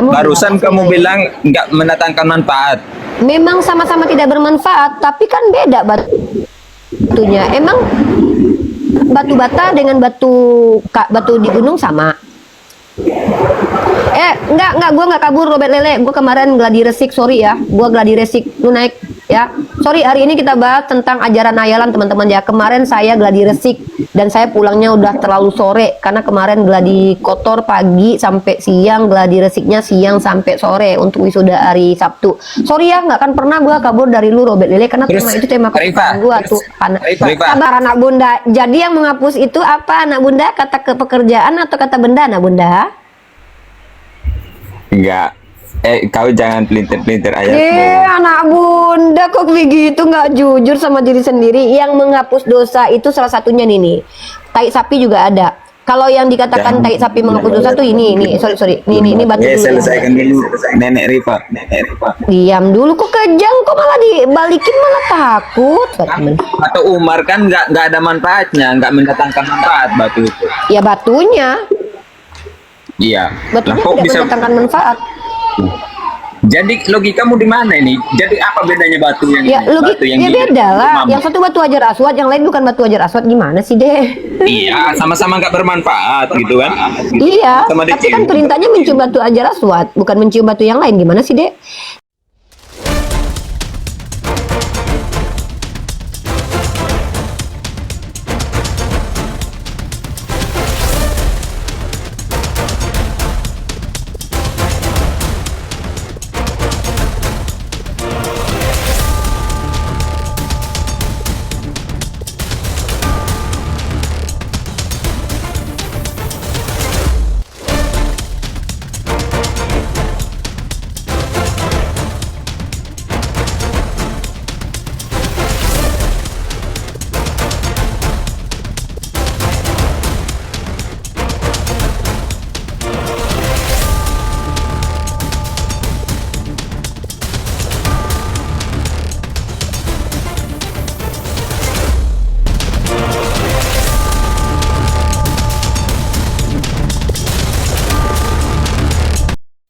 Barusan kamu bilang nggak mendatangkan manfaat. Memang sama-sama tidak bermanfaat, tapi kan beda batunya. Emang batu bata dengan batu di gunung sama? Enggak, gue nggak kabur Robert Lele. Gue kemarin gladi resik, sorry ya. Gue gladi resik, lu naik ya. Sorry, hari ini kita bahas tentang ajaran hayalan teman-teman ya. Kemarin saya gladi resik dan saya pulangnya udah terlalu sore karena kemarin gladi kotor pagi sampai siang, gladi resiknya siang sampai sore untuk wisuda hari Sabtu. Sorry ya, nggak akan pernah gue kabur dari lu Robert Lele karena tema itu tema kesukaan gue tuh. Sabar anak bunda. Jadi yang menghapus itu apa anak bunda? Kata ke pekerjaan atau kata benda anak bunda? Enggak. Kau jangan pelintir-pelintir ayatmu. Anak bunda kok begitu, nggak jujur sama diri sendiri. Yang menghapus dosa itu salah satunya nih. Tai sapi juga ada. Kalau yang dikatakan tai sapi menghapus dosa tuh ini. Sorry. Ini batu dulu. Selesaikan dulu Nenek Rifa. Diam dulu, kok kejang, kok malah dibalikin, malah takut. Atau Umar kan nggak ada manfaatnya, nggak mendatangkan manfaat batu itu. Ya batunya. Iya. Batunya kok tidak bisa mendatangkan manfaat. Jadi logikamu di mana ini? Jadi apa bedanya batu yang batu yang beda lah. Yang satu batu Hajar Aswad, yang lain bukan batu Hajar Aswad, gimana sih deh? Iya, sama-sama nggak bermanfaat gitu kan? Iya. Tapi kan perintahnya mencium batu Hajar Aswad, bukan mencium batu yang lain, gimana sih deh?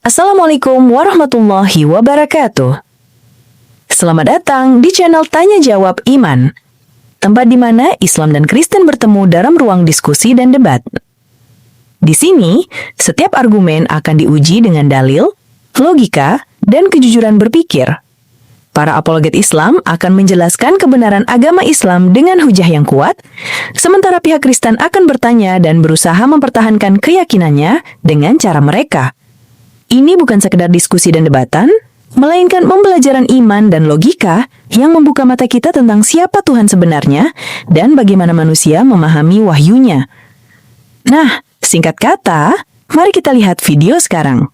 Assalamualaikum warahmatullahi wabarakatuh. Selamat datang di channel Tanya Jawab Iman, tempat di mana Islam dan Kristen bertemu dalam ruang diskusi dan debat. Di sini, setiap argumen akan diuji dengan dalil, logika, dan kejujuran berpikir. Para apologet Islam akan menjelaskan kebenaran agama Islam dengan hujah yang kuat, sementara pihak Kristen akan bertanya dan berusaha mempertahankan keyakinannya dengan cara mereka. Ini bukan sekedar diskusi dan debatan, melainkan pembelajaran iman dan logika yang membuka mata kita tentang siapa Tuhan sebenarnya dan bagaimana manusia memahami wahyunya. Nah, singkat kata, mari kita lihat video sekarang.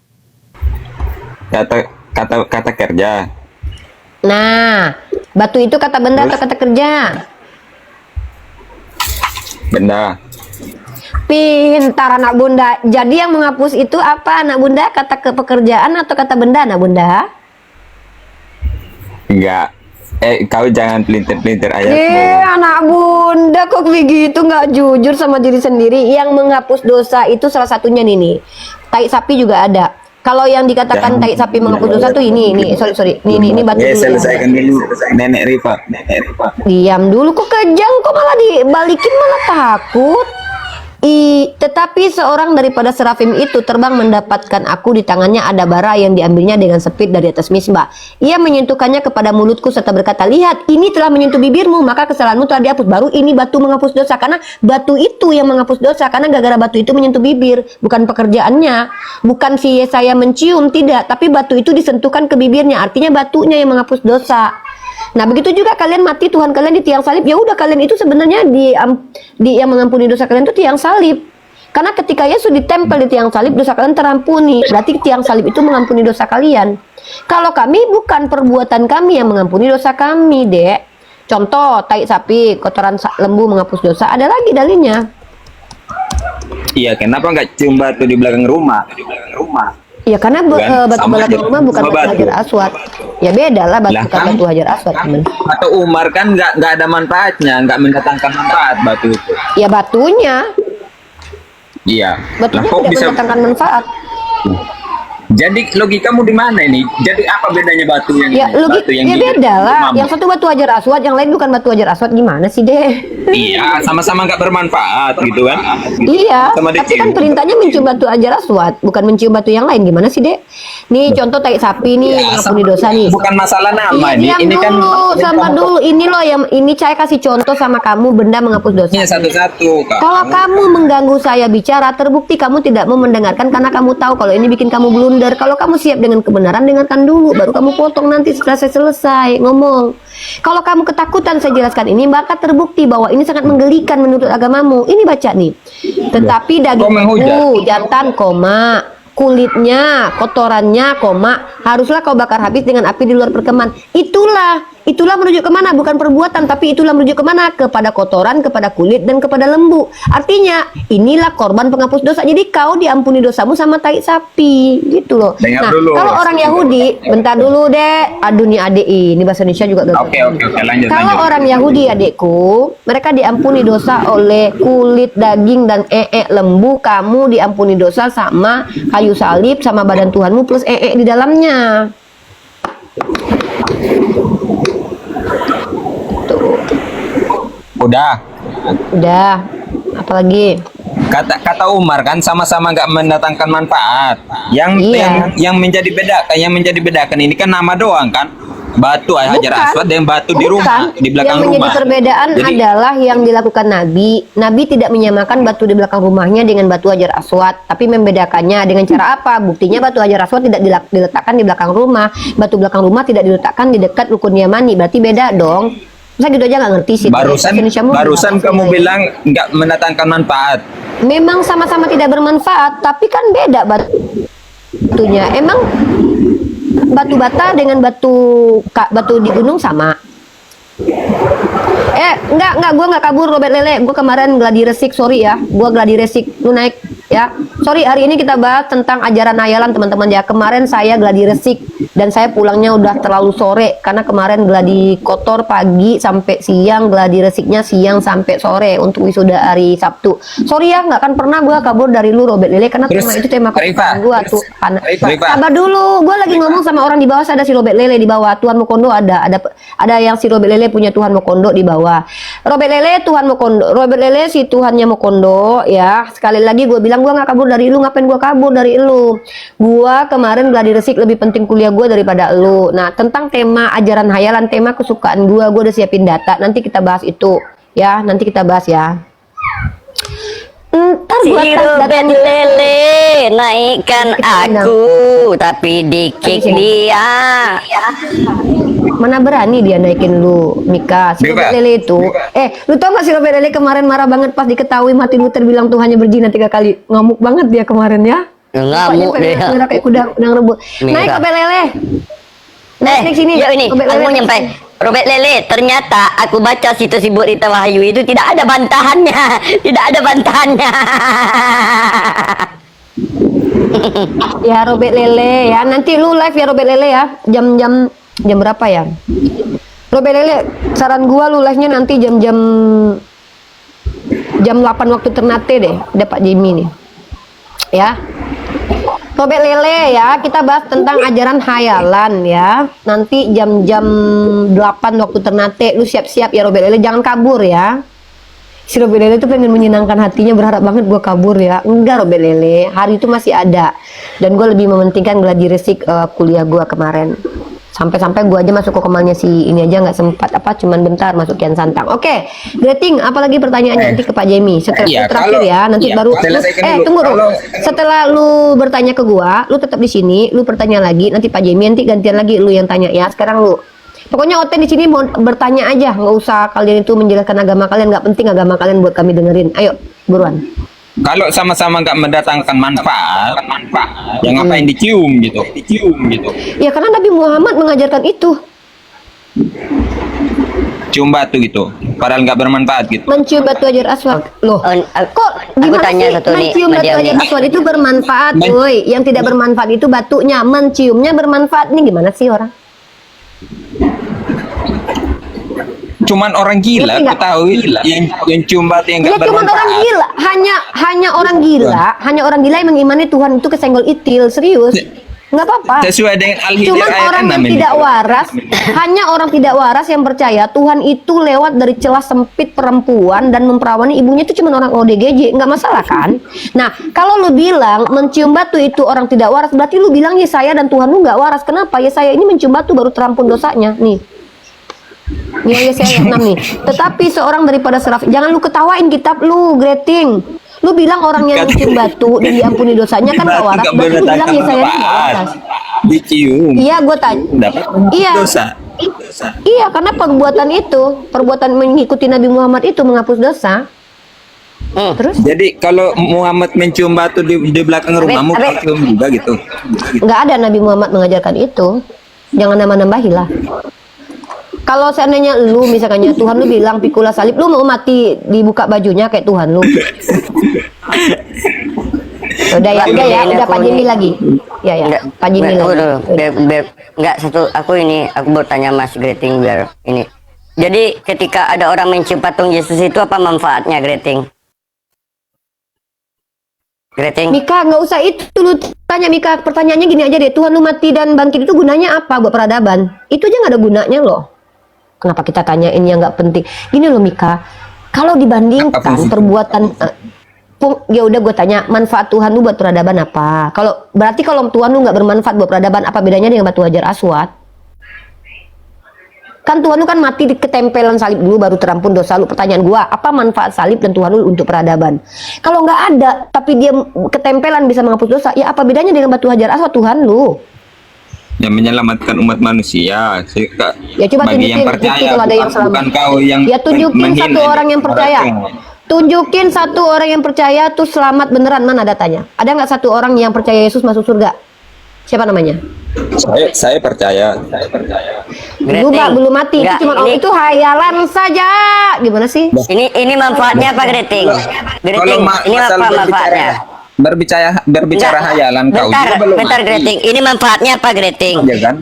Kata kerja. Nah, batu itu kata benda atau kata kerja? Benda. Pintar anak bunda. Jadi yang menghapus itu apa anak bunda? Kata ke pekerjaan atau kata benda anak bunda? Enggak. Kau jangan pelintir-pelintir ayatmu. Anak bunda kok begitu, nggak jujur sama diri sendiri. Yang menghapus dosa itu salah satunya nih. Tai sapi juga ada. Kalau yang dikatakan tai sapi menghapus dosa tuh ini. Sorry. Ini batu dulu. Selesaikan dulu Nenek Rifa. Diam dulu, kok kejang, kok malah dibalikin, malah takut. Tetapi seorang daripada serafim itu terbang mendapatkan aku, di tangannya ada bara yang diambilnya dengan sepit dari atas misbah. Ia menyentuhkannya kepada mulutku serta berkata, lihat, ini telah menyentuh bibirmu, maka kesalahanmu telah dihapus. Baru ini batu menghapus dosa, karena batu itu yang menghapus dosa, karena gara-gara batu itu menyentuh bibir, bukan pekerjaannya, bukan si Yesaya mencium, tidak, tapi batu itu disentuhkan ke bibirnya, artinya batunya yang menghapus dosa. Nah, begitu juga kalian mati, Tuhan kalian di tiang salib, ya udah, kalian itu sebenarnya yang mengampuni dosa kalian itu tiang salib. Karena ketika Yesus ditempel di tiang salib, dosa kalian terampuni. Berarti tiang salib itu mengampuni dosa kalian. Kalau kami, bukan perbuatan kami yang mengampuni dosa kami, Dek. Contoh, tai sapi, kotoran lembu menghapus dosa, ada lagi dalilnya. Iya, kenapa nggak cium batu di belakang rumah? Ya karena batu belakang rumah bukan batu Hajar Aswad. Ya beda lah batu Hajar Aswad. Atau Umar kan nggak ada manfaatnya, nggak mendatangkan manfaat batu itu. Ya batunya. Iya. Batunya kok tidak bisa mendatangkan manfaat. Jadi logikamu di mana ini? Jadi apa bedanya batu yang Ya batu yang ya di beda lah. rumahmu? Yang satu batu hajar aswad, yang lain bukan batu hajar aswad. Gimana sih deh? Iya, sama-sama nggak bermanfaat gitu kan? Iya, Sama tapi kan dicium. perintahnya mencium batu hajar aswad, bukan mencium batu yang lain. Gimana sih dek? Nih contoh tai sapi nih, Ya, mengampuni dosa nih. bukan masalah nama ini. Diam Ini kan dulu, sama dulu. Ini loh yang ini saya kasih contoh sama kamu benda menghapus dosa. ini satu-satu, Kak. Kalau kamu mengganggu saya bicara, terbukti kamu tidak mau mendengarkan karena kamu tahu kalau ini bikin kamu blunder. Kalau kamu siap dengan kebenaran, dengarkan dulu, baru kamu potong nanti setelah saya selesai ngomong. Kalau kamu ketakutan saya jelaskan ini, maka terbukti bahwa ini sangat menggelikan menurut agamamu. Ini baca nih. Tetapi daging menghujat. jantan, koma, kulitnya, kotorannya, koma, haruslah kau bakar habis dengan api di luar perkemahan. Itulah merujuk kemana? Bukan perbuatan, tapi itulah merujuk kemana? Kepada kotoran, kepada kulit, dan kepada lembu. Artinya, inilah korban penghapus dosa. Jadi kau diampuni dosamu sama tai sapi, gitu loh. Dengar Nah, dulu. kalau orang Yahudi, bentar dulu deh, aduh nih ADI, ini bahasa Indonesia juga gagal. Oke, lanjut. Kalau orang Yahudi adikku, mereka diampuni dosa oleh kulit, daging, dan lembu. Kamu diampuni dosa sama kayu salib, sama badan Tuhanmu plus di dalamnya. Tuh, Udah. apalagi? Kata Umar kan sama-sama nggak mendatangkan manfaat. Iya. Yang menjadi bedakan ini kan nama doang kan. Batu hajar Bukan. aswad dan batu di rumah, di belakang yang menjadi rumah. perbedaan Jadi, adalah yang dilakukan Nabi. Nabi tidak menyamakan batu di belakang rumahnya dengan batu hajar aswad, tapi membedakannya dengan cara apa? Buktinya batu hajar aswad tidak diletakkan di belakang rumah, batu belakang rumah tidak diletakkan di dekat rukun Yamani. Berarti beda dong. Saya gitu aja nggak ngerti sih. barusan kamu bilang nggak mendatangkan manfaat. memang sama-sama tidak bermanfaat, tapi kan beda batunya. Emang batu bata dengan batu di gunung sama? Enggak, gue nggak kabur Robert Lele. Gue kemarin gladi resik, sorry ya. Gue gladi resik, lu naik ya. Sorry, hari ini kita bahas tentang ajaran hayalan teman-teman ya. Kemarin saya gladi resik dan saya pulangnya udah terlalu sore karena kemarin gladi kotor pagi sampai siang, gladi resiknya siang sampai sore untuk wisuda hari Sabtu. Sorry ya, nggak akan pernah gue kabur dari lu Robert Lele karena Terus, tema itu tema kesukaan gue tuh. Rifa. Sabar dulu, gue lagi ngomong sama orang di bawah. Ada si Robert Lele di bawah. Tuhan Mokondo ada yang si Robert Lele punya Tuhan Mokondo di bawah. Robert Lele Tuhan Mokondo. Robert Lele si Tuhannya Mokondo ya. Sekali lagi gue bilang gue nggak kabur dari lu. Ngapain gue kabur dari lu? Gue kemarin gladi resik lebih penting kuliah gue daripada lu. Nah, tentang tema ajaran hayalan, tema kesukaan gue udah siapin data. Nanti kita bahas itu ya. Nanti kita bahas ya. Ntar Si gua Robert Lele naikkan aku, tapi dikik dia. Mana berani dia naikin lu, Mika. Si Mika. Robert Lele itu. Lu tau gak si Robert Lele kemarin marah banget pas diketahui Martin Luther bilang Tuhannya berzina 3 kali. Ngamuk banget dia kemarin ya. Ngamuk Mukanya dia. pengen kayak kuda rebut. Mika. Naik Robert Lele. Naik sini. Yuk ini, Robert aku Lele. mau nyampe. Robert Lele, ternyata aku baca situs si Berita Wahyu itu tidak ada bantahannya. Tidak ada bantahannya. Ya Robert Lele ya. Nanti lu live ya Robert Lele ya. Jam berapa ya? Robert Lele, saran gua lu live-nya nanti jam 8 waktu Ternate deh. Ada Pak Jimmy nih. Ya. Robert Lele ya, kita bahas tentang ajaran hayalan ya. Nanti jam 8 waktu Ternate, lu siap-siap ya Robert Lele, jangan kabur ya. Si Robert Lele itu pengen menyenangkan hatinya, berharap banget gua kabur ya. Enggak Robert Lele, hari itu masih ada. Dan gue lebih mementingkan gladi resik kuliah gua kemarin. Sampai-sampai gua aja masuk ke kemalnya si ini aja nggak sempat cuman bentar masuk Kian Santang. Oke, Greting, apalagi pertanyaannya nanti ke Pak Jamie. Setelah Iya, terakhir ya, nanti baru selesaikan dulu. tunggu dulu. Kalau- Setelah lu bertanya ke gua, lu tetap di sini, lu bertanya lagi, nanti Pak Jamie nanti gantian lagi lu yang tanya ya. Sekarang lu. Pokoknya Oten di sini mau bertanya aja, nggak usah kalian itu menjelaskan agama kalian, nggak penting agama kalian buat kami dengerin. Ayo, buruan. Kalau sama-sama nggak mendatangkan manfaat, yang ngapain dicium gitu. Ya karena Nabi Muhammad mengajarkan itu. Cium batu gitu. Padahal nggak bermanfaat gitu. Mencium batu hajar aswad. Loh, kok Aku gimana tanya sih satu nih, mencium batu Madiam hajar nih. aswad itu bermanfaat, woi. Yang tidak bermanfaat itu batunya, menciumnya bermanfaat. Nih gimana sih orang? Cuman orang gila, Ngerti nggak? ketahui yang cium batu yang Ya nggak cuma bermanfaat. orang gila, hanya orang gila yang mengimani Tuhan itu kesenggol itil, serius. nggak apa-apa. Sesuai dengan Al-Hijr Cuman ayat orang 6 yang ini. tidak waras, hanya orang tidak waras yang percaya Tuhan itu lewat dari celah sempit perempuan dan memperawani ibunya itu cuma orang ODGJ, nggak masalah kan? Nah, kalau lu bilang mencium batu itu orang tidak waras, berarti lu bilang Yesaya dan Tuhan lu nggak waras. Kenapa? Yesaya ini mencium batu baru terampun dosanya. Nih. Nih Yesaya 6 nih. Tetapi seorang daripada seraf, jangan lu ketawain kitab lu, Greting. Lu bilang orang yang mencium batu dan diampuni dosanya kan gak waras, berarti lu bilang Yesaya ini gak waras. Dicium. Iya, gue tanya. Dapat Iya. dosa. Iya, karena perbuatan mengikuti Nabi Muhammad itu menghapus dosa. Terus? Jadi kalau Muhammad mencium batu di belakang rumahmu, kau cium juga gitu. Nggak ada Nabi Muhammad mengajarkan itu. Jangan nambah-nambahilah. Kalau seandainya lu misalnya Tuhan lu bilang pikula salib, lu mau mati dibuka bajunya kayak Tuhan lu. Udah Pak Jimmy lagi. Ya, Pak Jimmy lagi. Enggak, aku bertanya Mas Greting biar ini. Jadi ketika ada orang mencium patung Yesus itu apa manfaatnya, Greting? Greting. Mika, nggak usah itu lu tanya Mika. Pertanyaannya gini aja deh, Tuhan lu mati dan bangkit itu gunanya apa buat peradaban? Itu aja nggak ada gunanya loh. Kenapa kita tanyain yang nggak penting? Gini loh Mika, kalau dibandingkan perbuatan, ya udah gue tanya, manfaat Tuhan lu buat peradaban apa? Kalau berarti kalau Tuhan lu nggak bermanfaat buat peradaban, apa bedanya dengan batu hajar aswad? Kan Tuhan lu kan mati di ketempelan salib dulu baru terampun dosa lu. Pertanyaan gue, apa manfaat salib dan Tuhan lu untuk peradaban? Kalau nggak ada, tapi dia ketempelan bisa menghapus dosa, ya apa bedanya dengan batu hajar aswad Tuhan lu? Yang menyelamatkan umat manusia. Ya coba bagi yang tunjukin percaya, kalau ada yang selamat. bukan kau yang ya tunjukin satu orang yang percaya. Tunjukin satu orang yang percaya tuh selamat beneran, mana datanya? Ada nggak satu orang yang percaya Yesus masuk surga? Siapa namanya? Saya percaya. Belum mati. Enggak, Itu cuma itu hayalan saja. Gimana sih? Ini manfaatnya apa, Greting? Greting, ini apa manfaatnya? Berbicara hayalan kau Bentar, juga belum bentar mati. Greting. Ini manfaatnya apa, Greting? Iya kan?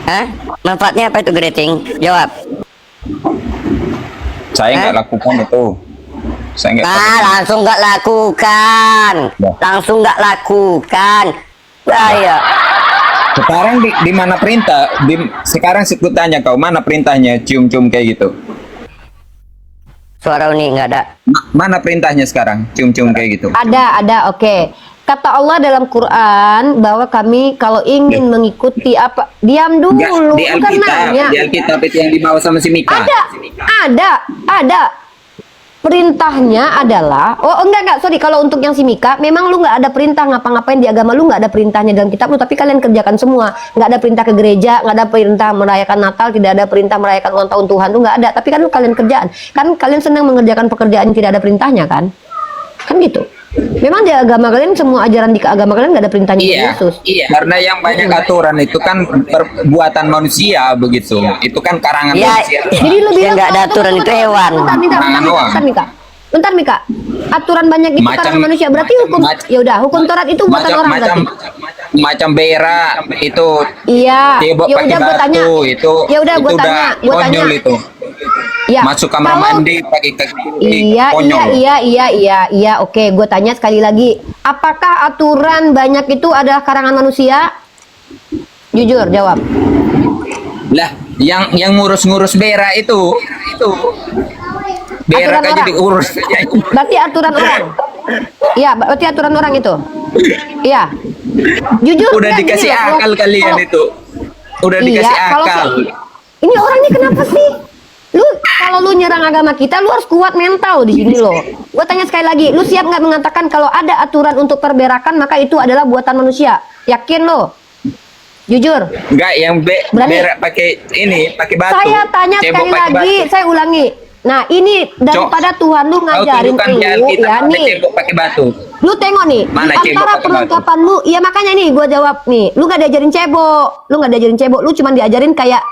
Hah? Manfaatnya apa itu, Greting? Jawab. Saya nggak lakukan itu. Saya nggak. Langsung nggak lakukan. Ya. Langsung nggak lakukan. Bahaya. Sekarang di mana perintah? Sekarang sih ku tanya kau, mana perintahnya cium-cium kayak gitu? Suara ini nggak ada. Mana perintahnya sekarang cium-cium kayak gitu? Ada, oke. Kata Allah dalam Quran bahwa kami kalau ingin mengikuti apa, diam dulu, Di bukan nanya. Alkitab itu yang dibawa sama si Mika. Ada. Perintahnya adalah, sorry, kalau untuk yang si Mika, memang lu nggak ada perintah ngapa-ngapain di agama lu, nggak ada perintahnya dalam kitab lu, tapi kalian kerjakan semua. Nggak ada perintah ke gereja, nggak ada perintah merayakan Natal, tidak ada perintah merayakan ulang tahun Tuhan tuh nggak ada. Tapi kan lu kalian kerjaan, kan kalian senang mengerjakan pekerjaan yang tidak ada perintahnya kan? Kan gitu. Memang di agama kalian, semua ajaran di agama kalian nggak ada perintahnya dari Yesus. Iya, karena yang banyak aturan itu kan perbuatan manusia begitu. Itu kan karangan Ya, manusia. Jadi lu bilang nggak ada aturan itu hewan. Bentar Mika. Aturan banyak itu karangan manusia. Berarti hukum ya udah, hukum Taurat itu buatan orang berarti. Macam berak itu. Iya. Cebok Ya pakai udah gua tanya. batu itu. Ya udah gua itu tanya, gua tanya. konyol itu. Ya. Masuk kamar mandi pakai konyol. Iya, oke, gue tanya sekali lagi, apakah aturan banyak itu adalah karangan manusia? Jujur jawab. Lah, yang ngurus-ngurus berak itu berak Aturan aja orang. diurus. Berarti aturan orang. Iya, berarti aturan orang itu. Iya. Jujur. Udah ya, dikasih gini loh, akal kalian kalau- itu. Udah dikasih kalau- akal. Ini orang ini kenapa sih? Kalau lu nyerang agama kita, lu harus kuat mental di sini loh. Gue tanya sekali lagi, lu siap nggak mengatakan kalau ada aturan untuk perberakan maka itu adalah buatan manusia? Yakin lo? Jujur. Enggak, yang Berani? berak pakai batu. Saya tanya Cebok sekali pakai lagi, batu. saya ulangi. Nah ini daripada Tuhan lu Kau ngajarin tunjukkan di lu Alkitab ya ada nih. cebok pakai batu. Lu tengok nih, Mana di cebok antara pakai perlengkapan lu, iya makanya nih gue jawab nih, lu gak diajarin cebok, lu cuma diajarin kayak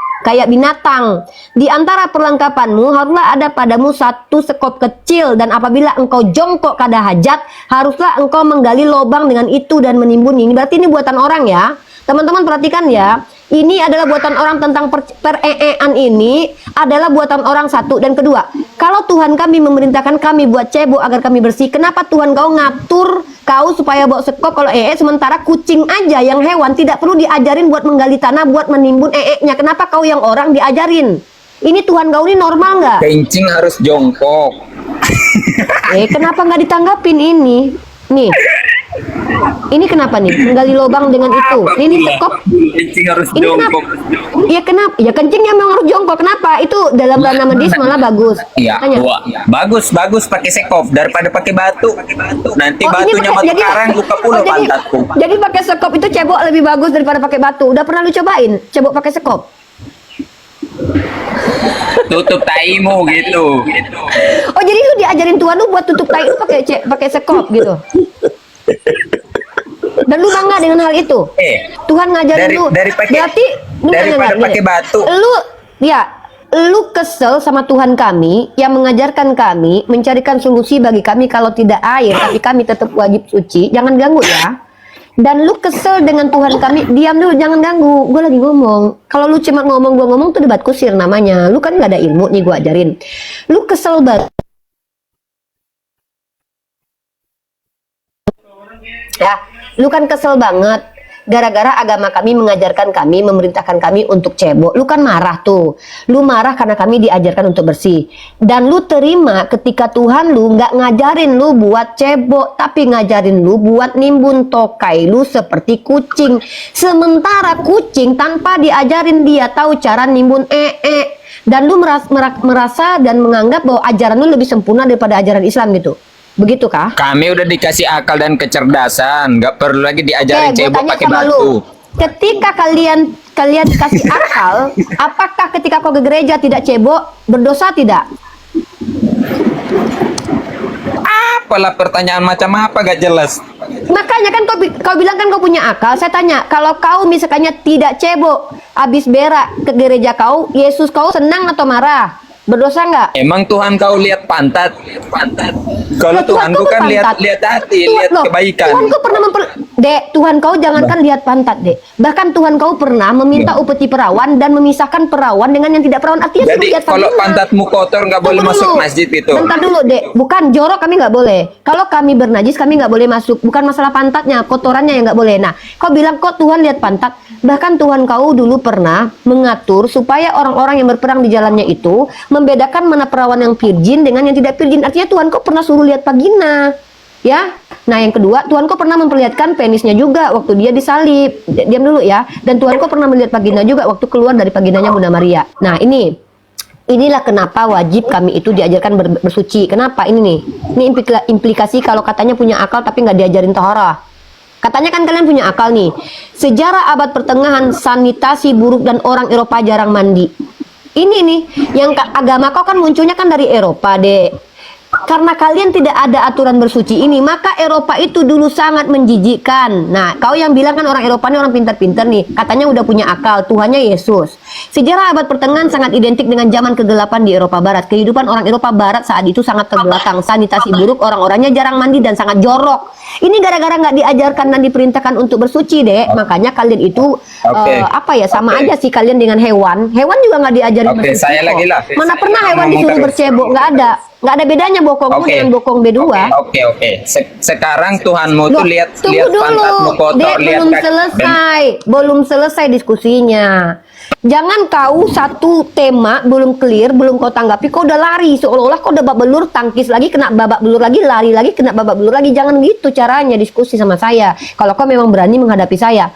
binatang. Di antara perlengkapanmu haruslah ada padamu satu sekop kecil, dan apabila engkau jongkok kada hajat, haruslah engkau menggali lubang dengan itu dan menimbun. Ini berarti ini buatan orang ya. Teman-teman perhatikan ya, Ini adalah buatan orang tentang pereean ini adalah buatan orang satu. Dan kedua, kalau Tuhan kami memerintahkan kami buat cebok agar kami bersih, kenapa Tuhan kau ngatur kau supaya bawa sekop kalau sementara kucing aja yang hewan tidak perlu diajarin buat menggali tanah, buat menimbun nya. Kenapa kau yang orang diajarin? Ini Tuhan kau ini normal nggak? Kencing harus jongkok. Kenapa nggak ditanggapin ini? Nih. Ini kenapa nih? Menggali lubang dengan itu. Ini sekop. Kencing harus Ini kenapa? Ya kenapa? Ya kencingnya memang harus jongkok. Kenapa? Itu dalam bahasa medis malah bagus. Iya, Tanya. bagus pakai sekop daripada pakai batu. Nanti Oh, ini batunya pakai- masuk karang luka pula jadi- pantatku. Jadi pakai sekop itu cebok lebih bagus daripada pakai batu. Udah pernah lu cobain cebok pakai sekop? Tutup taimu gitu. Oh, jadi lu diajarin Tuhan lu buat tutup tai lu pakai sekop gitu. Dan lu bangga dengan hal itu. Tuhan ngajarin lu. Berarti lu daripada dengar, pakai gini. batu. Lu kesel sama Tuhan kami yang mengajarkan kami mencarikan solusi bagi kami kalau tidak air, tapi kami tetap wajib suci. Jangan ganggu ya. Dan lu kesel dengan Tuhan kami, diam dulu, jangan ganggu. Gue lagi ngomong. Kalau lu cuma ngomong, gua ngomong tuh debat kusir namanya. Lu kan nggak ada ilmu nih, gua ajarin. Lu kesel banget. Ya, lu kan kesel banget gara-gara agama kami mengajarkan kami, memerintahkan kami untuk cebok. Lu kan marah tuh. Lu marah karena kami diajarkan untuk bersih. Dan lu terima ketika Tuhan lu nggak ngajarin lu buat cebok, tapi ngajarin lu buat nimbun tokai lu seperti kucing. Sementara kucing tanpa diajarin dia tahu cara nimbun dan lu merasa dan menganggap bahwa ajaran lu lebih sempurna daripada ajaran Islam gitu. Begitu kah? Kami udah dikasih akal dan kecerdasan, nggak perlu lagi diajarin Gua cebok tanya pakai sama batu. lu. Ketika kalian dikasih akal, apakah ketika kau ke gereja tidak cebok berdosa tidak? Apalah pertanyaan macam apa gak jelas. Makanya kan kau bilang kan kau punya akal. Saya tanya, kalau kau misalnya tidak cebok, habis berak ke gereja kau, Yesus kau senang atau marah? Berdosa nggak? Emang Tuhan kau lihat pantat? Kalau Loh, Tuhan kau kan berpantat. lihat hati, lihat Loh, kebaikan. Tuhan kau pernah Tuhan kau jangankan lihat pantat, Dek. Bahkan Tuhan kau pernah meminta upeti perawan dan memisahkan perawan dengan yang tidak perawan. Artinya Jadi lihat kalau vagina. pantatmu kotor nggak boleh Tunggu masuk dulu. masjid itu. Bentar dulu, Dek. Bukan jorok kami nggak boleh. Kalau kami bernajis kami nggak boleh masuk. Bukan masalah pantatnya, kotorannya yang nggak boleh. Nah, kau bilang kok Tuhan lihat pantat. Bahkan Tuhan kau dulu pernah mengatur supaya orang-orang yang berperang di jalannya itu membedakan mana perawan yang virgin dengan yang tidak virgin. Artinya Tuhan kau pernah suruh lihat vagina. Ya. Nah, yang kedua, Tuhan kau pernah memperlihatkan penisnya juga waktu dia disalib. Diam dulu ya. Dan Tuhan kau pernah melihat vagina juga waktu keluar dari vaginanya Bunda Maria. Nah, inilah kenapa wajib kami itu diajarkan bersuci. Kenapa ini nih? Ini implikasi kalau katanya punya akal tapi nggak diajarin toharah. Katanya kan kalian punya akal nih. Sejarah abad pertengahan, sanitasi buruk dan orang Eropa jarang mandi. Ini nih, yang agama kau kan munculnya kan dari Eropa, Dek. Karena kalian tidak ada aturan bersuci ini, maka Eropa itu dulu sangat menjijikkan. Nah, kau yang bilang kan orang Eropa ini orang pintar-pintar nih, katanya udah punya akal, Tuhannya Yesus. Sejarah abad pertengahan sangat identik dengan zaman kegelapan di Eropa Barat. Kehidupan orang Eropa Barat saat itu sangat terbelakang, sanitasi buruk, orang-orangnya jarang mandi dan sangat jorok. Ini gara-gara nggak diajarkan dan diperintahkan untuk bersuci, Dek. Makanya kalian itu sama aja sih kalian dengan hewan. Hewan juga nggak diajarin bersuci. Saya kok. lagi lah. Mana pernah Saya hewan ngomong disuruh terus. bercebok? Nggak ada bedanya bokongmu dengan bokong B2. Oke. Sekarang Tuhanmu tuh Loh, lihat tunggu dulu, pantatmu kotor, Dek, lihat belum selesai diskusinya. Jangan kau satu tema belum clear, belum kau tanggapi, kau udah lari seolah-olah kau udah babak belur, tangkis lagi, kena babak belur lagi, lari lagi, kena babak belur lagi. Jangan gitu caranya diskusi sama saya. Kalau kau memang berani menghadapi saya,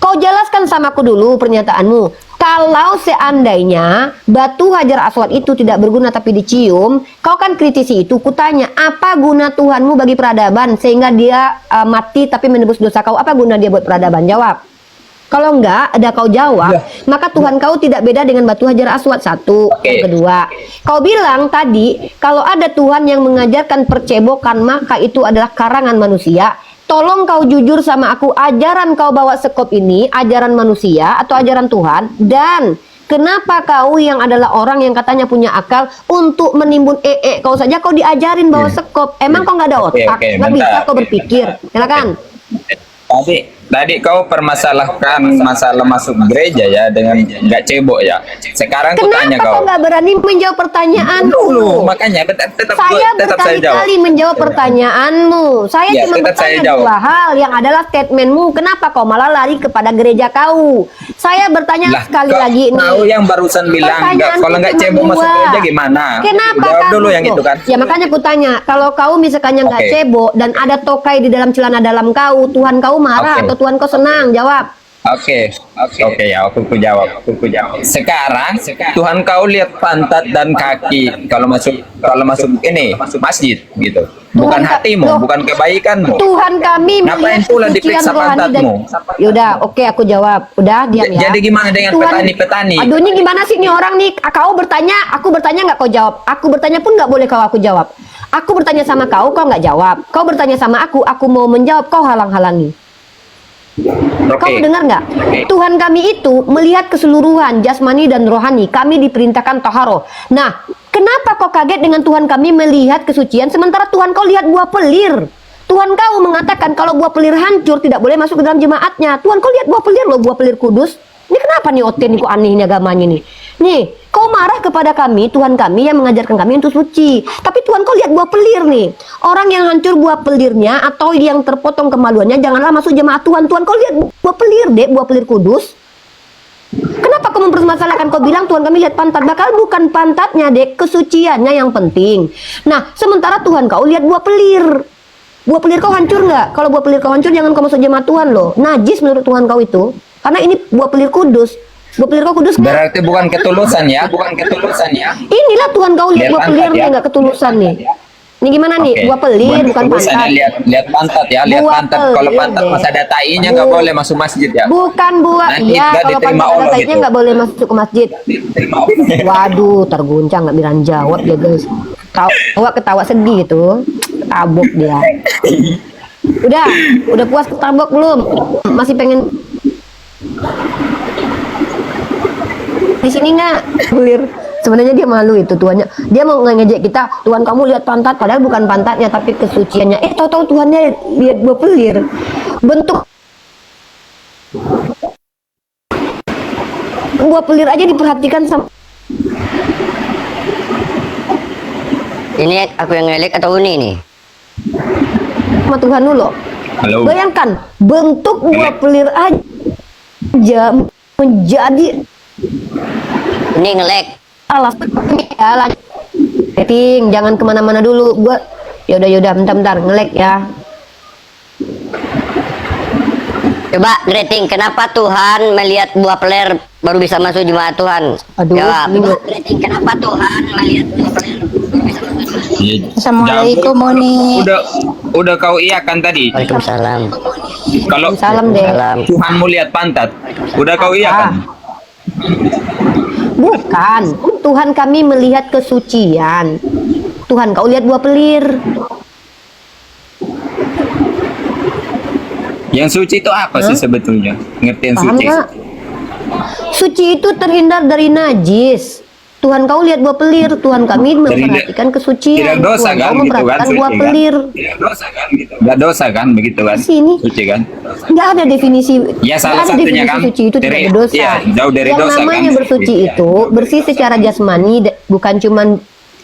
kau jelaskan sama aku dulu pernyataanmu. Kalau seandainya batu Hajar Aswad itu tidak berguna tapi dicium, kau kan kritisi itu. Kutanya, apa guna Tuhanmu bagi peradaban sehingga dia mati tapi menebus dosa kau? Apa guna dia buat peradaban? Jawab. Kalau enggak, ada kau jawab, maka Tuhan kau tidak beda dengan batu Hajar Aswad. Satu. Yang kedua, kau bilang tadi, kalau ada Tuhan yang mengajarkan percebokan, maka itu adalah karangan manusia. Tolong kau jujur sama aku, ajaran kau bawa sekop ini, ajaran manusia atau ajaran Tuhan? Dan kenapa kau yang adalah orang yang katanya punya akal untuk menimbun kau saja kau diajarin bawa sekop? Emang kau nggak ada otak? Nggak bisa kau berpikir? Silakan. tadi kau permasalahkan masalah masuk gereja ya dengan nggak cebok ya. Sekarang aku tanya Kenapa kau. kau nggak berani menjawab pertanyaanku? Dulu, makanya tetap Saya saya jawab. berkali-kali menjawab pertanyaanmu. Saya Ya, cuma tetap saya bertanya jawab. dua hal yang adalah statementmu. Kenapa kau malah lari kepada gereja kau? Saya bertanya Lah, sekali kau- lagi nih. kau yang barusan bilang Pertanyaanku kalau nggak cuma cebok masuk dua. gereja gimana? Kenapa Jawab kamu dulu yang tuh? itu kan. Ya makanya aku tanya, kalau kau misalkannya nggak Oke. cebok dan ada tokai di dalam celana dalam kau, Tuhan kau marah Oke. atau Tuhan kau senang? Jawab. Oke ya, aku jawab. Sekarang Tuhan kau lihat pantat dan kaki kalau masuk ini masjid gitu. Bukan Tuhan ka- hatimu, Loh. bukan kebaikanmu. Tuhan kami Ngapain melihat pula kesucian diperiksa rohani dan pantatmu? yaudah oke aku jawab udah diam ya. Jadi gimana dengan petani-petani? Aduh ini gimana sih nih orang nih, kau bertanya aku bertanya nggak kau jawab, aku bertanya pun nggak boleh kau aku jawab, aku bertanya sama kau nggak jawab, kau bertanya sama aku mau menjawab kau halang-halangi. Kau Oke. dengar nggak? Tuhan kami itu melihat keseluruhan jasmani dan rohani. Kami diperintahkan taharoh. Nah, kenapa kau kaget dengan Tuhan kami melihat kesucian sementara Tuhan kau lihat buah pelir? Tuhan kau mengatakan kalau buah pelir hancur tidak boleh masuk ke dalam jemaatnya. Tuhan kau lihat buah pelir loh, buah pelir kudus. Ini kenapa nih Oten kok aneh ini agamanya nih? Nih, kau marah kepada kami, Tuhan kami yang mengajarkan kami untuk suci. Tapi Tuhan kau lihat buah pelir nih. Orang yang hancur buah pelirnya atau yang terpotong kemaluannya janganlah masuk jemaat Tuhan. Tuhan kau lihat buah pelir deh, buah pelir kudus. Kenapa kau mempermasalahkan? Kau bilang Tuhan kami lihat pantat. Bakal bukan pantatnya dek, kesuciannya yang penting. Nah, sementara Tuhan kau lihat buah pelir. Buah pelir kau hancur nggak? Kalau buah pelir kau hancur jangan kau masuk jemaat Tuhan loh. Najis menurut Tuhan kau itu. Karena ini buah pelir kudus. Buah pelir kau kudus nggak? Berarti bukan ketulusan ya. Inilah Tuhan kau lihat Lihat buah pantat pelir ya. nih nggak ketulusan nih. Ini gimana nih? Oke. Buah pelir bukan ketulusan pantat. ya, lihat pantat ya, lihat Buah pantat. Kalau pelir pantat deh. masih ada tainya nggak Bu- boleh masuk masjid ya. Bukan buah. Nanti Iya, nggak kalau diterima pantat ada Allah taiknya gitu. nggak boleh masuk ke masjid. Waduh, terguncang nggak bilang jawab dia guys. Ketawa sedih itu, ketabok dia. Udah puas ketabok belum? Masih pengen di sini nggak? Belir. Sebenarnya dia malu itu tuannya. Dia mau ngejek kita, Tuhan kamu lihat pantat, padahal bukan pantatnya tapi kesuciannya. Tahu-tahu Tuhannya lihat buah pelir. Bentuk buah pelir aja diperhatikan sama Ini aku yang ngelek atau Uni nih? Tuhan dulu. Halo. Bayangkan bentuk buah pelir aja menjadi Ini ngelek. alas ya lanjut. Rating, jangan kemana-mana dulu. Yaudah, bentar, ngelek ya. Coba rating, kenapa Tuhan melihat buah peler baru bisa masuk jemaat Tuhan? Aduh, Jawab. ini nggak- Rating, kenapa Tuhan melihat buah peler baru bisa masuk jemaat Tuhan? Iya. Assalamualaikum Moni. Udah kau iakan tadi. Waalaikumsalam. Kalau Salam deh. Salam. Tuhan mau lihat pantat, udah kau iakan. Bukan, Tuhan kami melihat kesucian. Tuhan kau lihat buah pelir. Yang suci itu apa sih sebetulnya? Ngertiin Paham suci. nggak? Suci itu terhindar dari najis. Tuhan kau lihat buah pelir, Tuhan kami memperhatikan kesucian. Tidak dosa Tuhan kan kau gitu kan memperhatikan suci buah kan? pelir. Tidak dosa kan gitu. Nggak dosa kan begitu kan? Sini. Suci kan? Nggak ada definisi. Ya, salah nggak ada satunya definisi kan suci itu tidak dari- berdosa. iya, jauh dari Yang dosa kan. namanya bersuci Iya. itu bersih secara jasmani, bukan cuman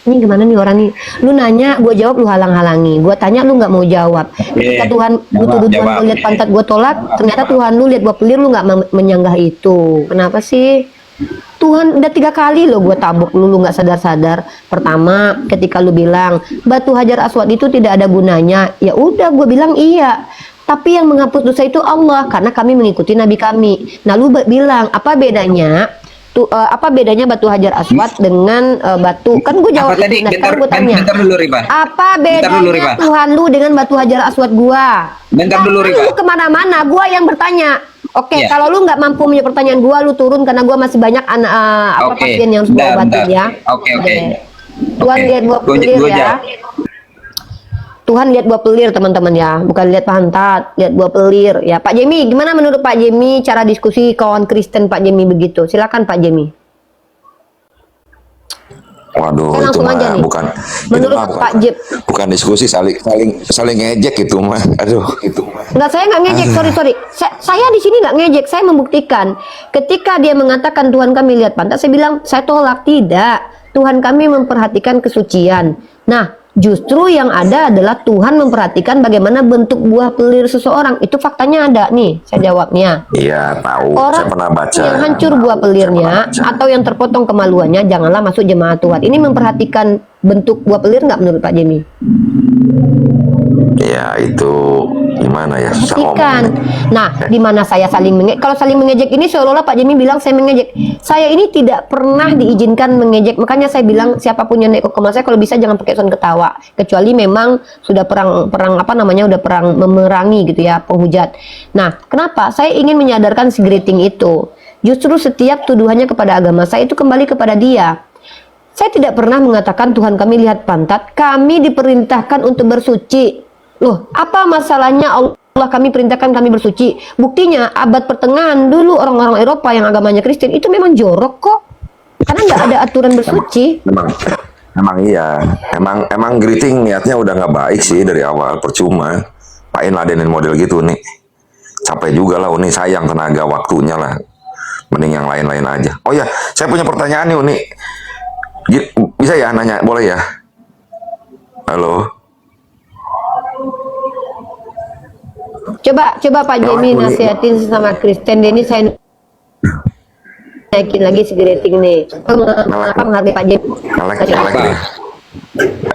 ini gimana nih orang nih? Lu nanya, gue jawab, lu halang-halangi. Gue tanya, lu nggak mau jawab. Ketika Tuhan, lu tuduh Tuhan jawab. lu lihat pantat gue tolak, ternyata Tuhan lu lihat buah pelir, lu nggak menyanggah itu. Kenapa sih? Tuhan udah 3 kali lo gue tabok lu nggak sadar-sadar. Pertama, ketika lu bilang batu hajar aswad itu tidak ada gunanya, ya udah gue bilang iya. Tapi yang menghapus dosa itu Allah, karena kami mengikuti Nabi kami. Nah lu bilang apa bedanya? Apa bedanya batu hajar aswad dengan batu? Kan gue jawab Apa tadi? itu. Nah, sekarang gue tanya. Bentar dulu Riba. Apa Bentar dulu, Riba. bedanya Tuhan lu dengan batu hajar aswad gua? Bentar dulu, Karena Riba. lu kemana-mana, gua yang bertanya. Oke, Iya. kalau lu nggak mampu menjawab pertanyaan gua, lu turun karena gua masih banyak Oke. pasien yang harus gua Bentar, obatin bentar. ya. Oke. Tuhan Oke. lihat buah Gua- pelir gua ya. jawab. Tuhan lihat buah pelir teman-teman ya, bukan lihat pantat, lihat buah pelir ya. Pak Jemi, gimana menurut Pak Jemi cara diskusi kawan Kristen Pak Jemi begitu? Silakan Pak Jemi. Waduh, Saya itu langsung mah aja nih. bukan Menurut itu mah Pak Jip. bukan diskusi, saling ngejek itu mah. Aduh, itu mah. Enggak, saya nggak ngejek, sorry. Saya di sini nggak ngejek, saya membuktikan. Ketika dia mengatakan Tuhan kami lihat pantat, saya bilang saya tolak, tidak. Tuhan kami memperhatikan kesucian. Nah, justru yang ada adalah Tuhan memperhatikan bagaimana bentuk buah pelir seseorang. Itu faktanya ada nih, saya jawabnya. Iya, tahu. Saya Orang pernah baca. yang hancur buah pelirnya atau yang terpotong kemaluannya, janganlah masuk jemaat Tuhan. Ini memperhatikan bentuk buah pelir nggak menurut Pak Jimmy? Ya, itu gimana ya? Susah Perhatikan. ngomong. Nah, di mana saya saling mengejek? Kalau saling mengejek ini seolah-olah Pak Jimmy bilang saya mengejek. Saya ini tidak pernah diizinkan mengejek. Makanya saya bilang siapapun yang naik ke komal saya kalau bisa jangan pakai sound ketawa. Kecuali memang sudah perang apa namanya udah perang memerangi gitu ya, penghujat. Nah, kenapa? Saya ingin menyadarkan si Greeting itu. Justru setiap tuduhannya kepada agama saya itu kembali kepada dia. Saya tidak pernah mengatakan Tuhan kami lihat pantat. Kami diperintahkan untuk bersuci. Loh, apa masalahnya Allah kami perintahkan kami bersuci? Buktinya abad pertengahan dulu orang-orang Eropa yang agamanya Kristen itu memang jorok kok. Karena nggak ada aturan bersuci. Emang iya. Emang Greeting niatnya udah nggak baik sih dari awal. Percuma. Pain ladenin model gitu nih. Capek juga lah Uni, sayang tenaga waktunya lah. Mending yang lain-lain aja. Oh ya, saya punya pertanyaan nih Uni. Bisa ya nanya? Boleh ya? Halo? Coba Pak Jimmy nasihatin sama Kristen. Ini saya naikin lagi si Greeting nih. Apa menghargai Pak Jimmy? Ngelek nih.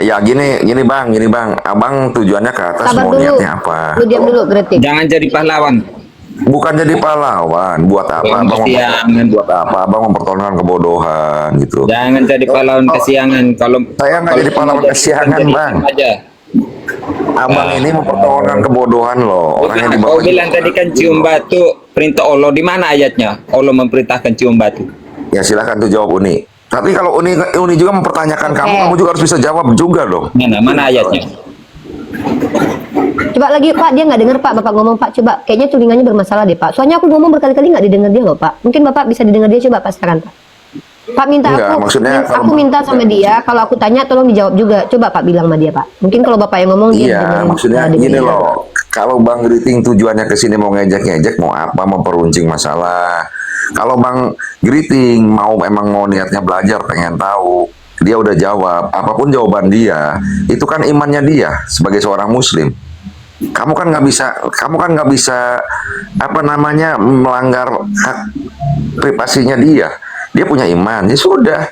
Ya gini bang, abang tujuannya ke atas Sabar mau dulu. niatnya apa? Lu diam dulu Greeting. Jangan jadi pahlawan. Bukan jadi pahlawan, buat apa Yang abang kesiangan. buat apa abang mempertontonkan kebodohan gitu. Jangan jadi pahlawan kesiangan. Kalau Saya nggak jadi pahlawan kesiangan, jadi Bang. aja. Abang ini mempertontonkan kebodohan loh. Orang yang di Kau bawah bilang tadi kan cium batu perintah Allah, di mana ayatnya? Allah memerintahkan cium batu. Ya silakan tuh jawab Uni. Tapi kalau Uni juga mempertanyakan Oke. kamu juga harus bisa jawab juga dong. Mana ayatnya? Coba lagi Pak, dia nggak dengar Pak, Bapak ngomong Pak. Coba, kayaknya telinganya bermasalah deh Pak. Soalnya aku ngomong berkali-kali nggak didengar dia loh Pak. Mungkin Bapak bisa didengar dia, coba Pak sekarang Pak. Pak minta Enggak, maksudnya kalau- aku minta sama dia, kalau aku tanya tolong dijawab juga. Coba Pak bilang sama dia Pak. Mungkin kalau Bapak yang ngomong dia Iya, dengerin, maksudnya dengerin gini dia. loh. Kalau Bang Greeting tujuannya ke sini mau ngejek-ngejek, mau apa, memperuncing masalah. Kalau Bang Greeting mau niatnya belajar, pengen tahu, dia udah jawab. Apapun jawaban dia, itu kan imannya dia sebagai seorang Muslim. Kamu kan nggak bisa apa namanya melanggar hak privasinya dia. Dia punya iman, ya sudah.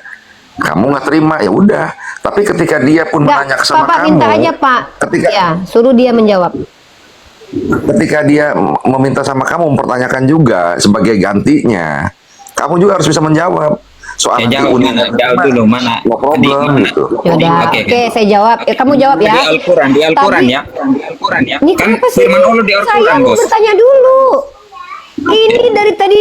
Kamu nggak terima, ya udah. Tapi ketika dia pun Nggak, menanya sama Bapak kamu, minta aja Pak. ketika- Ya, suruh dia menjawab. ketika dia meminta sama kamu mempertanyakan juga sebagai gantinya, kamu juga harus bisa menjawab. Soal Ya, jawab Uni- dulu mana? no problem Tadi, gitu. Yaudah, Oke, oke, saya jawab. Kamu jawab ya. Di Al-Quran Tadi- ya. Di Al-Quran ya. Ini Kan kenapa sih? firman Allah di Saya Al-Quran, mau Bos. bertanya dulu. Ini dari tadi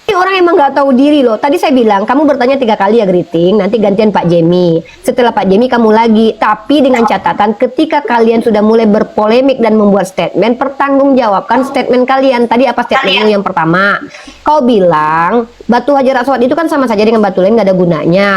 ini orang emang nggak tahu diri loh. Tadi saya bilang kamu bertanya 3 kali ya Greeting. Nanti gantian Pak Jemi. Setelah Pak Jemi kamu lagi. Tapi dengan catatan ketika kalian sudah mulai berpolemik dan membuat statement, pertanggungjawabkan statement kalian. Tadi apa statementmu yang pertama? Kau bilang batu Hajar Aswad itu kan sama saja dengan batu lain, nggak ada gunanya.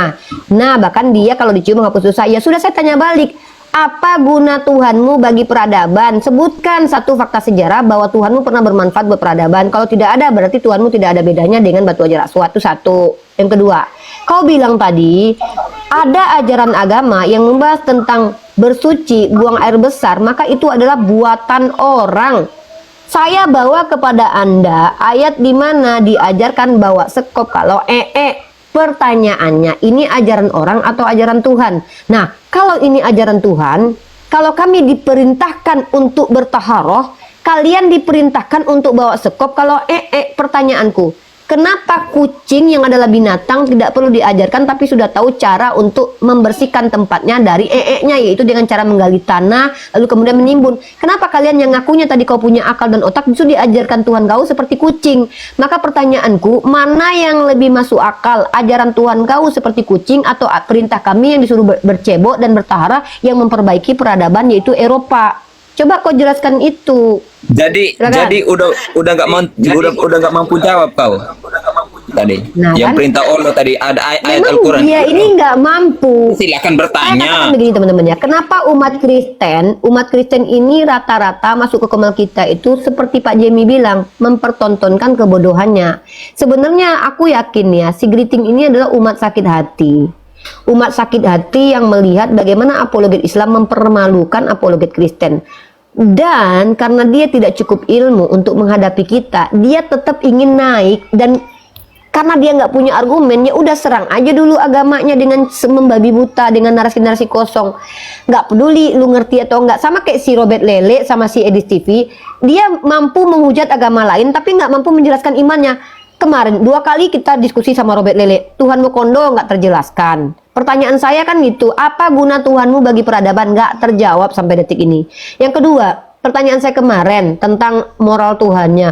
Nah bahkan dia kalau dicium menghapus dosa. Ya sudah, saya tanya balik. Apa guna Tuhanmu bagi peradaban? Sebutkan satu fakta sejarah bahwa Tuhanmu pernah bermanfaat buat peradaban. Kalau tidak ada, berarti Tuhanmu tidak ada bedanya dengan batu Hajar Aswad. Itu satu. Yang kedua, kau bilang tadi ada ajaran agama yang membahas tentang bersuci, buang air besar, maka itu adalah buatan orang. Saya bawa kepada Anda ayat di mana diajarkan bawa sekop kalau Pertanyaannya, ini ajaran orang atau ajaran Tuhan? Nah, kalau ini ajaran Tuhan, kalau kami diperintahkan untuk bertaharoh, kalian diperintahkan untuk bawa sekop. Kalau pertanyaanku, kenapa kucing yang adalah binatang tidak perlu diajarkan tapi sudah tahu cara untuk membersihkan tempatnya dari nya, yaitu dengan cara menggali tanah lalu kemudian menimbun. Kenapa kalian yang ngakunya tadi kau punya akal dan otak justru diajarkan Tuhan kau seperti kucing? Maka pertanyaanku, mana yang lebih masuk akal? Ajaran Tuhan kau seperti kucing atau perintah kami yang disuruh bercebok dan bertahara yang memperbaiki peradaban yaitu Eropa? Coba kau jelaskan itu. Jadi Silakan. udah nggak mampu jawab kau. tadi. Nah, Yang kan? perintah Allah tadi ada ayat Memang Al-Quran. dia ini nggak mampu. Silakan Saya bertanya. katakan begini teman-teman ya, kenapa umat Kristen ini rata-rata masuk ke Kemal kita itu seperti Pak Jemi bilang, mempertontonkan kebodohannya. Sebenarnya aku yakin ya, si Griting ini adalah umat sakit hati. Umat sakit hati yang melihat bagaimana apologet Islam mempermalukan apologet Kristen. Dan karena dia tidak cukup ilmu untuk menghadapi kita, dia tetap ingin naik, dan karena dia nggak punya argumen, ya udah serang aja dulu agamanya dengan membabi buta, dengan narasi-narasi kosong. Nggak peduli lu ngerti atau nggak, sama kayak si Robert Lele sama si Edis TV, dia mampu menghujat agama lain tapi nggak mampu menjelaskan imannya. Kemarin 2 kali kita diskusi sama Robert Lele, Tuhanmu kondo nggak terjelaskan. Pertanyaan saya kan gitu, apa guna Tuhanmu bagi peradaban? Nggak terjawab sampai detik ini. Yang kedua, pertanyaan saya kemarin tentang moral Tuhannya,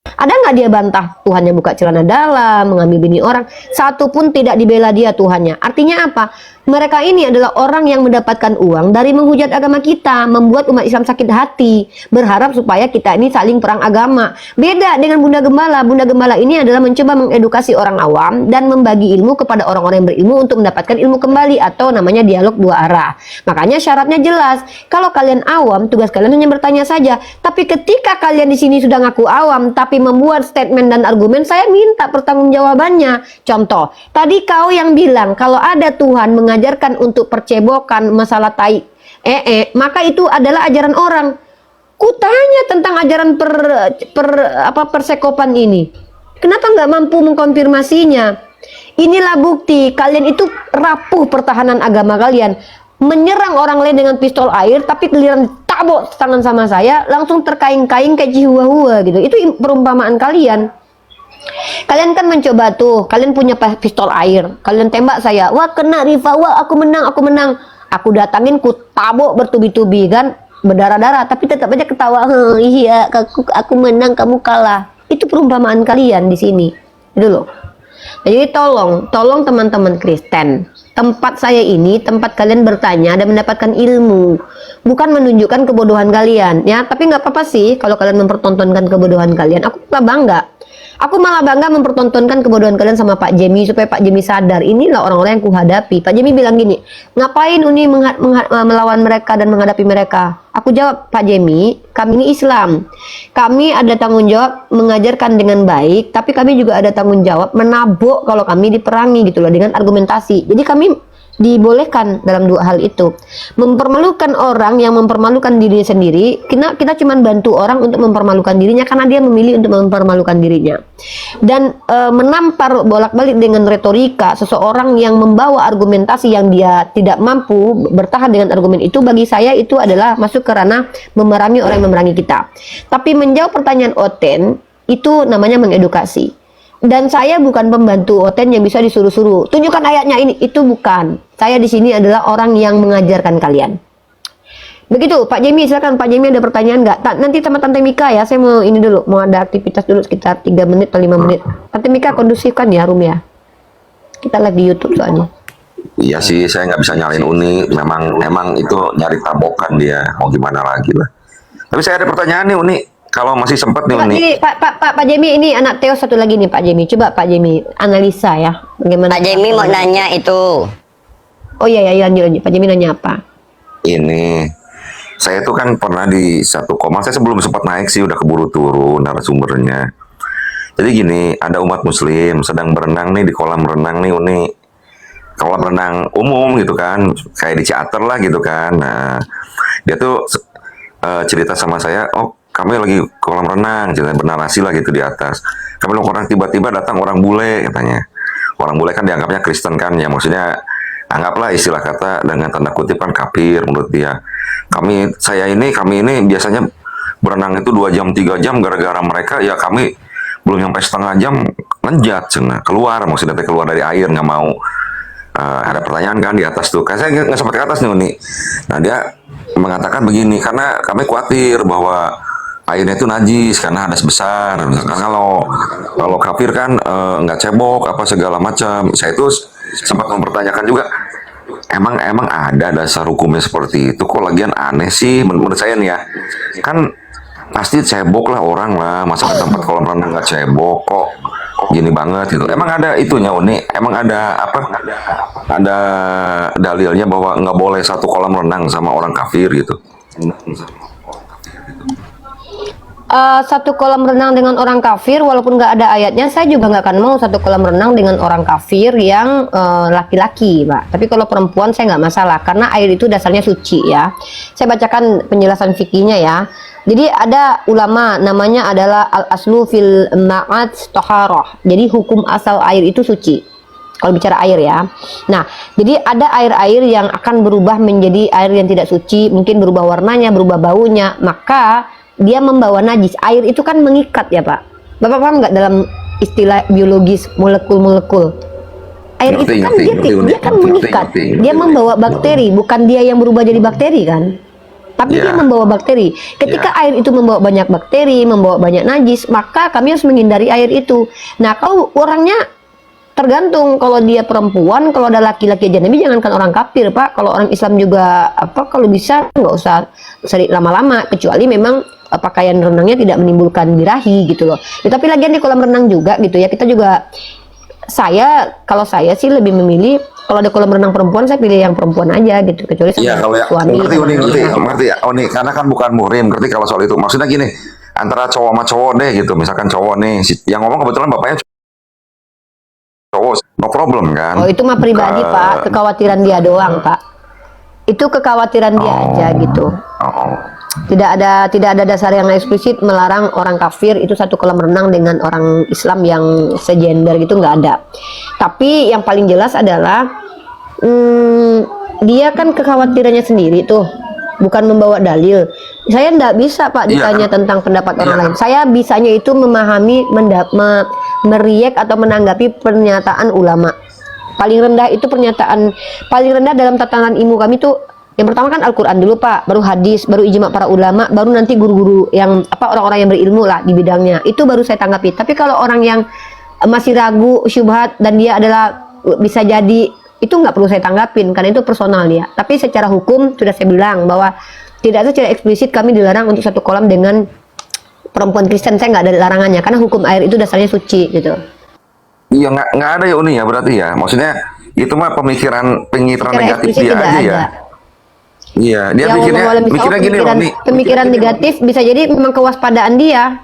ada nggak dia bantah Tuhannya buka celana dalam, mengambil bini orang? Satu pun tidak dibela dia Tuhannya. Artinya apa? Mereka ini adalah orang yang mendapatkan uang dari menghujat agama kita, membuat umat Islam sakit hati, berharap supaya kita ini saling perang agama. Beda dengan Bunda Gembala. Bunda Gembala ini adalah mencoba mengedukasi orang awam dan membagi ilmu kepada orang-orang yang berilmu untuk mendapatkan ilmu kembali, atau namanya dialog 2 arah. Makanya syaratnya jelas. Kalau kalian awam, tugas kalian hanya bertanya saja. Tapi ketika kalian di sini sudah ngaku awam, tapi membuat statement dan argumen, saya minta pertanggungjawabannya. Contoh, tadi kau yang bilang kalau ada Tuhan mengajarkan untuk percebokan masalah tai maka itu adalah ajaran orang. Kutanya tentang ajaran persekopan ini, kenapa nggak mampu mengkonfirmasinya? Inilah bukti kalian itu rapuh pertahanan agama kalian, menyerang orang lain dengan pistol air, tapi giliran tabok tangan sama saya langsung terkaing-kaing kayak chihuahua gitu. Itu perumpamaan kalian. Kalian kan mencoba tuh, kalian punya pistol air, kalian tembak saya, wah kena Rifa, wah aku menang, aku datangin, ku tabok bertubi-tubi kan, berdarah-darah, tapi tetap aja ketawa, iya aku menang, kamu kalah. Itu perumpamaan kalian di sini, itu loh. Jadi tolong teman-teman Kristen, tempat saya ini tempat kalian bertanya dan mendapatkan ilmu, bukan menunjukkan kebodohan kalian ya. Tapi nggak apa-apa sih kalau kalian mempertontonkan kebodohan kalian, aku bangga. Aku malah bangga mempertontonkan kebodohan kalian sama Pak Jemi, supaya Pak Jemi sadar inilah orang-orang yang kuhadapi. Pak Jemi bilang gini, ngapain Uni melawan mereka dan menghadapi mereka? Aku jawab, Pak Jemi, kami ini Islam, kami ada tanggung jawab mengajarkan dengan baik, tapi kami juga ada tanggung jawab menabok kalau kami diperangi gitu loh, dengan argumentasi. Jadi kami dibolehkan dalam 2 hal itu. Mempermalukan orang yang mempermalukan dirinya sendiri, kita cuma bantu orang untuk mempermalukan dirinya karena dia memilih untuk mempermalukan dirinya. Dan menampar bolak-balik dengan retorika seseorang yang membawa argumentasi yang dia tidak mampu bertahan dengan argumen itu, bagi saya itu adalah masuk ke ranah memerangi orang yang memerangi kita. Tapi menjawab pertanyaan Oten itu namanya mengedukasi. Dan saya bukan pembantu Oten yang bisa disuruh-suruh. Tunjukkan ayatnya ini, itu bukan. Saya di sini adalah orang yang mengajarkan kalian. Begitu, Pak Jemi, silakan Pak Jemi, ada pertanyaan nggak? Nanti sama Tante Mika ya, saya mau ini dulu, mau ada aktivitas dulu sekitar 3 menit atau 5 menit. Tante Mika kondusifkan ya room ya. Kita live di YouTube soalnya. Iya sih, saya nggak bisa nyalain Uni. Memang itu nyari tabokan dia. Mau gimana lagi lah. Tapi saya ada pertanyaan nih Uni. Kalau masih sempat nih Coba Uni. ini Pak Jemi, ini anak Theo satu lagi nih Pak Jemi. Coba Pak Jemi analisa ya, bagaimana? Pak Jemi mau nanya itu. Oh iya lanjut. Pak Jemi nanya apa? Ini saya tuh kan pernah di satu koma. Saya sebelum sempat naik sih udah keburu turun narasumbernya. Jadi gini, ada umat Muslim sedang berenang nih di kolam renang nih Uni. Kolam renang umum gitu kan, kayak di Ciater lah gitu kan. Nah, dia tuh cerita sama saya, oh kami lagi kolam renang, cerita bernarasi lah gitu di atas. Kami lagi orang, tiba-tiba datang orang bule katanya. Orang bule kan dianggapnya Kristen kan, ya maksudnya anggaplah istilah kata dengan tanda kutip kan kafir menurut dia. Kami ini biasanya berenang itu 2 jam 3 jam, gara-gara mereka ya kami belum sampai setengah jam lenjat cina keluar, maksudnya keluar dari air, nggak mau. Ada pertanyaan kan di atas tuh, saya nggak sampai ke atas nih Uni. Nah dia mengatakan begini, karena kami khawatir bahwa airnya itu najis karena hadas besar. Karena kalau kafir kan nggak cebok apa segala macam. Saya itu sempat mempertanyakan juga, emang ada dasar hukumnya seperti itu? Kok lagian aneh sih menurut saya nih ya. Kan pasti cebok lah orang lah, masa ke tempat kolam renang nggak cebok, kok gini banget gitu. Emang ada itunya Uni? Emang ada apa? Ada dalilnya bahwa nggak boleh satu kolam renang sama orang kafir gitu? Satu kolam renang dengan orang kafir, walaupun nggak ada ayatnya, saya juga nggak akan mau satu kolam renang dengan orang kafir yang laki-laki, Pak. Tapi kalau perempuan saya nggak masalah, karena air itu dasarnya suci ya. Saya bacakan penjelasan fikihnya ya. Jadi ada ulama namanya adalah al-aslu fil ma'at toharoh. Jadi hukum asal air itu suci. Kalau bicara air ya. Nah, jadi ada air-air yang akan berubah menjadi air yang tidak suci, mungkin berubah warnanya, berubah baunya, maka dia membawa najis. Air itu kan mengikat ya Pak. Bapak paham nggak dalam istilah biologis molekul-molekul? Air Ngerti, itu kan ngerti, dia, ngerti, dia kan ngerti, mengikat. ngerti, Dia ngerti. membawa bakteri, bukan dia yang berubah jadi bakteri kan? Tapi Ya. dia membawa bakteri. Ketika air itu membawa banyak bakteri, membawa banyak najis, maka kami harus menghindari air itu. Nah, kalau orangnya tergantung, kalau dia perempuan, kalau ada laki-laki aja Nabi, jangankan orang kafir Pak, kalau orang Islam juga apa, kalau bisa nggak usah sering lama-lama, kecuali memang pakaian renangnya tidak menimbulkan birahi gitu loh. Ya, tapi lagian di kolam renang juga gitu ya, kita juga, kalau saya sih lebih memilih kalau ada kolam renang perempuan, saya pilih yang perempuan aja gitu, kecuali sama Iya, kalau ya, suami. ngerti Uni, ngerti ya Uni, karena kan bukan muhrim, ngerti kalau soal itu. Maksudnya gini, antara cowok sama cowok deh gitu, misalkan cowok nih, yang ngomong kebetulan bapaknya cowok, no problem kan? Oh, itu mah pribadi Pak, kekhawatiran dia doang Pak. Itu kekhawatiran dia aja gitu. Oh. Tidak ada dasar yang eksplisit melarang orang kafir itu satu kolam renang dengan orang Islam yang segender gitu, nggak ada. Tapi yang paling jelas adalah dia kan kekhawatirannya sendiri tuh, bukan membawa dalil. Saya nggak bisa Pak ditanya tentang pendapat orang lain. Saya bisanya itu memahami, meriak atau menanggapi pernyataan ulama. Paling rendah itu pernyataan paling rendah dalam tatanan ilmu kami tuh, yang pertama kan Al-Quran dulu Pak, baru hadis, baru ijma para ulama, baru nanti guru-guru yang apa, orang-orang yang berilmu lah di bidangnya, itu baru saya tanggapi. Tapi kalau orang yang masih ragu, syubhat, dan dia adalah bisa jadi, itu nggak perlu saya tanggapin karena itu personal dia. Tapi secara hukum sudah saya bilang bahwa tidak ada secara eksplisit kami dilarang untuk satu kolam dengan perempuan Kristen. Saya nggak ada larangannya karena hukum air itu dasarnya suci gitu. Iya, nggak ada ya Uni ya berarti ya. Maksudnya itu mah pemikiran Secara negatif eksplisit dia tidak aja ada. ya. Iya, dia Yang mikirnya gini pemikiran, Uni. pemikiran negatif bisa jadi memang kewaspadaan dia.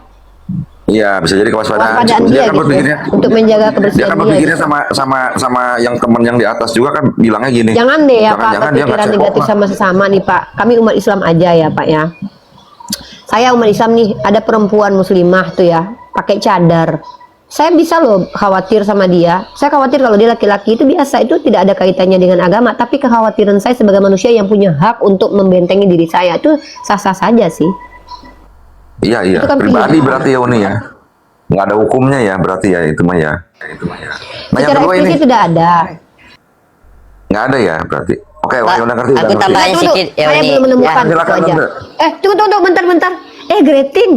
Iya, bisa jadi kewaspadaan. Kewaspadaan dia kan gitu, berpikirnya untuk menjaga dia kebersihan kan dia. berpikirnya Gitu. sama yang temen yang di atas juga kan bilangnya gini. Jangan deh ya Pak, Jangan-jangan dia nggak berpikiran cekok negatif lah. sama sesama nih Pak. Kami umat Islam aja ya Pak ya. Saya umat Islam nih, ada perempuan muslimah tuh ya, pakai cadar. Saya bisa loh khawatir sama dia. Saya khawatir kalau dia laki-laki, itu biasa, itu tidak ada kaitannya dengan agama. Tapi kekhawatiran saya sebagai manusia yang punya hak untuk membentengi diri saya, itu sah-sah saja sih. Iya, Itu kan pribadi pilihan. berarti ya Uni ya. Nggak ada hukumnya ya berarti ya itu mah ya. Nah yang Secara kedua ini eksplisit tidak ada. nggak ada ya berarti. Oke, Pak, Wahyu udah ngerti. aku udah ngerti. tambahin Tunggu, sedikit ya saya ini. belum menemukan Ya, silakan, itu aja. Tante. Tunggu, bentar. Gretin,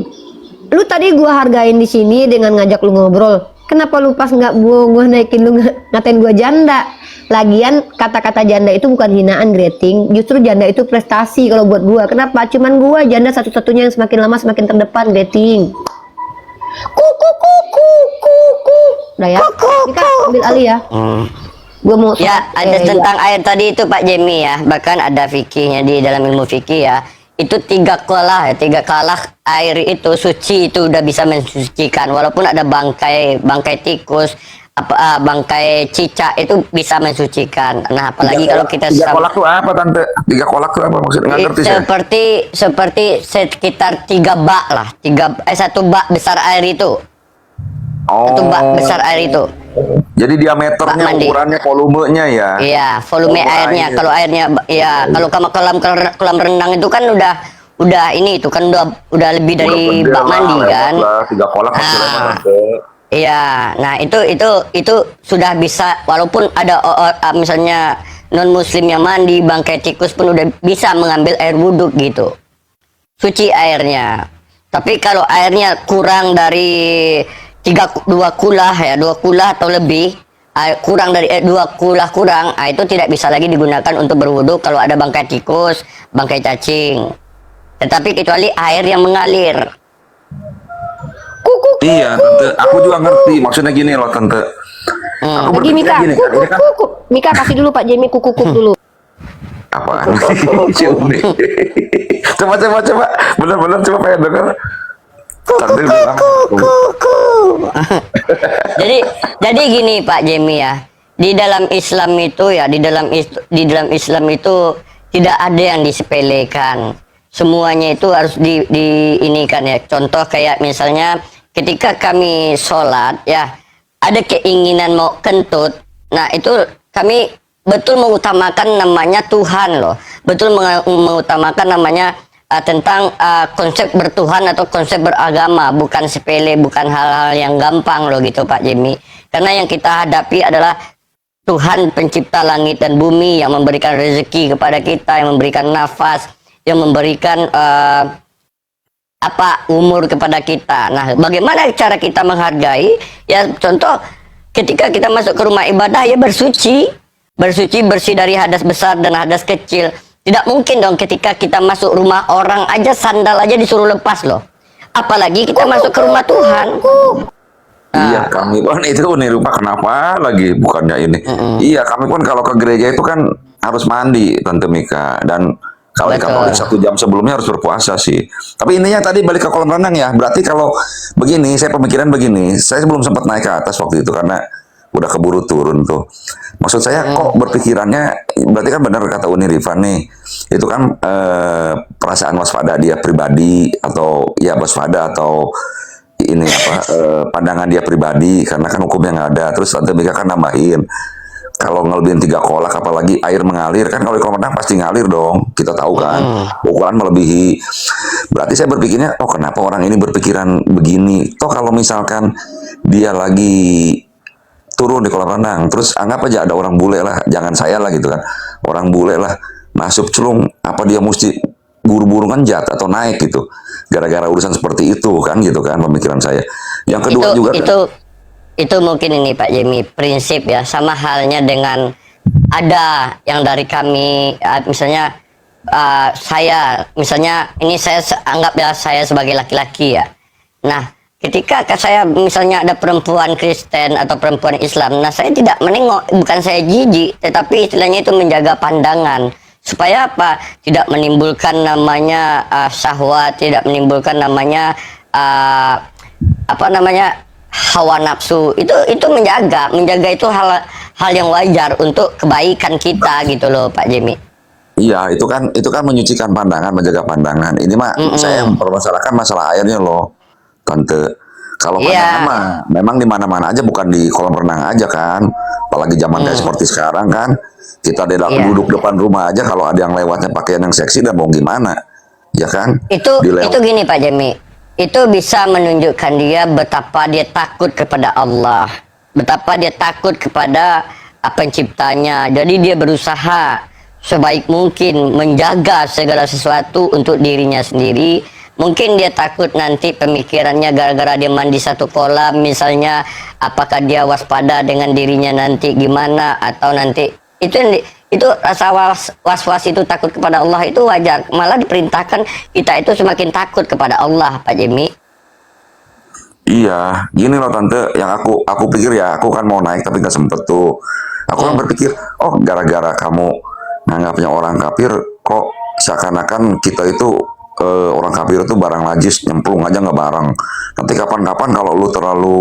lu tadi gua hargain di sini dengan ngajak lu ngobrol. Kenapa lu pas nggak gua naikin lu ngatain gua janda? Lagian kata-kata janda itu bukan hinaan, Greting. Justru janda itu prestasi kalau buat gua. Kenapa? Cuman gua janda satu-satunya yang semakin lama semakin terdepan, Greting. Kuku. Udah ya. Kita ambil alih ya. Gua mau Ya, ada tentang air tadi itu Pak Jemi ya. Bahkan ada fikihnya di dalam ilmu fikih ya. Itu tiga kalah air itu suci, itu udah bisa mensucikan. Walaupun ada bangkai tikus, bangkai cicak itu bisa mensucikan. Nah, apalagi kalau kita tiga kolak tuh apa Tante? Tiga kolak tuh apa maksudnya? Nggak ngerti saya. seperti sekitar 3 bak lah, 1 bak besar air itu. Oh. 1 bak besar air itu. Jadi Bak diameternya, mandi. ukurannya, volumenya ya. Iya, volume airnya. air. Kalau airnya ya, kalau kolam renang itu kan udah ini itu kan udah lebih dari Udah bak gede mandi lah, kan. lebar lah, 3 kolak pasti Ah. lebar, Tante. Iya, nah itu sudah bisa, walaupun ada misalnya non muslim yang mandi bangkai tikus pun udah bisa mengambil air wudhu gitu, suci airnya. Tapi kalau airnya kurang dari 2 kulah ya, 2 kulah atau lebih, kurang dari 2 kulah kurang, itu tidak bisa lagi digunakan untuk berwudhu kalau ada bangkai tikus, bangkai cacing. Tetapi kecuali air yang mengalir. Kuku. Iya, tante. Aku juga ngerti. Maksudnya gini loh, tante. Aku Lagi Mika, berpikirnya gini kan, ini kan kuku. Mika kasih dulu Pak Jemi kuku dulu. apaan? Si Uni. Coba. Bener-bener coba pengen denger. Tante bilang. Jadi gini Pak Jemi ya, di dalam Islam itu ya, di dalam Islam itu tidak ada yang disepelekan. Semuanya itu harus ini kan ya. Contoh kayak misalnya ketika kami sholat ya, ada keinginan mau kentut. Nah itu kami betul mengutamakan namanya Tuhan loh. Betul mengutamakan namanya tentang konsep bertuhan atau konsep beragama, bukan sepele, bukan hal-hal yang gampang loh gitu Pak Jemi. Karena yang kita hadapi adalah Tuhan pencipta langit dan bumi yang memberikan rezeki kepada kita, yang memberikan nafas, yang memberikan umur kepada kita. Nah, bagaimana cara kita menghargai? Ya contoh ketika kita masuk ke rumah ibadah ya bersih dari hadas besar dan hadas kecil. Tidak mungkin dong ketika kita masuk rumah orang aja sandal aja disuruh lepas loh. Apalagi kita masuk ke rumah Tuhan. Iya, kami pun itu nih lupa kenapa lagi bukannya ini. Iya, kami pun kalau ke gereja itu kan harus mandi, Tante Mika, dan kalau di Katolik 1 jam sebelumnya harus berpuasa sih. Tapi intinya tadi balik ke kolam renang ya. Berarti kalau begini, saya pemikiran begini, saya belum sempat naik ke atas waktu itu karena udah keburu turun tuh. Maksud saya kok berpikirannya, berarti kan benar kata Uni Rifan nih, itu kan perasaan waspada dia pribadi atau ya waspada atau ini pandangan dia pribadi karena kan hukumnya nggak ada. Terus Tante Mika kan nambahin kalau ngelebihin 3 kolak apalagi air mengalir kan, kalau di kolam renang pasti ngalir dong, kita tahu kan ukuran melebihi. Berarti saya berpikirnya kenapa orang ini berpikiran begini. Toh kalau misalkan dia lagi turun di kolam renang, terus anggap aja ada orang bule lah, jangan saya lah gitu kan, orang bule lah masuk celung, apa dia mesti buru-buru kan jatuh atau naik gitu gara-gara urusan seperti itu kan, gitu kan pemikiran saya. Yang kedua juga itu mungkin ini Pak Jemi prinsip ya, sama halnya dengan ada yang dari kami misalnya saya misalnya ini saya anggap ya saya sebagai laki-laki ya. Nah ketika saya misalnya ada perempuan Kristen atau perempuan Islam, nah saya tidak menengok, bukan saya jijik, tetapi istilahnya itu menjaga pandangan supaya apa? Tidak menimbulkan namanya syahwat, tidak menimbulkan namanya hawa nafsu. Itu menjaga itu hal yang wajar untuk kebaikan kita gitu loh Pak Jemi. iya, itu kan menyucikan pandangan, menjaga pandangan. Ini mah saya yang mempermasalahkan masalah airnya loh, Tante. Kalau pandangan mah memang di mana-mana aja, bukan di kolam renang aja kan. Apalagi zaman kayak seperti sekarang kan, kita duduk depan rumah aja kalau ada yang lewatnya pakaian yang seksi dan mau gimana, ya kan? Itu gini Pak Jemi, itu bisa menunjukkan dia betapa dia takut kepada Allah, betapa dia takut kepada penciptanya. Jadi dia berusaha sebaik mungkin menjaga segala sesuatu untuk dirinya sendiri. Mungkin dia takut nanti pemikirannya gara-gara dia mandi satu kolam misalnya, apakah dia waspada dengan dirinya nanti gimana, atau nanti itu rasa was-was itu takut kepada Allah itu wajar. Malah diperintahkan kita itu semakin takut kepada Allah Pak Jemi. Iya, gini loh Tante, yang aku pikir ya, aku kan mau naik tapi nggak sempet tuh. Aku kan berpikir, gara-gara kamu nganggapnya orang kafir, kok seakan-akan kita itu orang kafir itu barang najis, nyemplung aja nggak barang. Nanti kapan-kapan kalau lu terlalu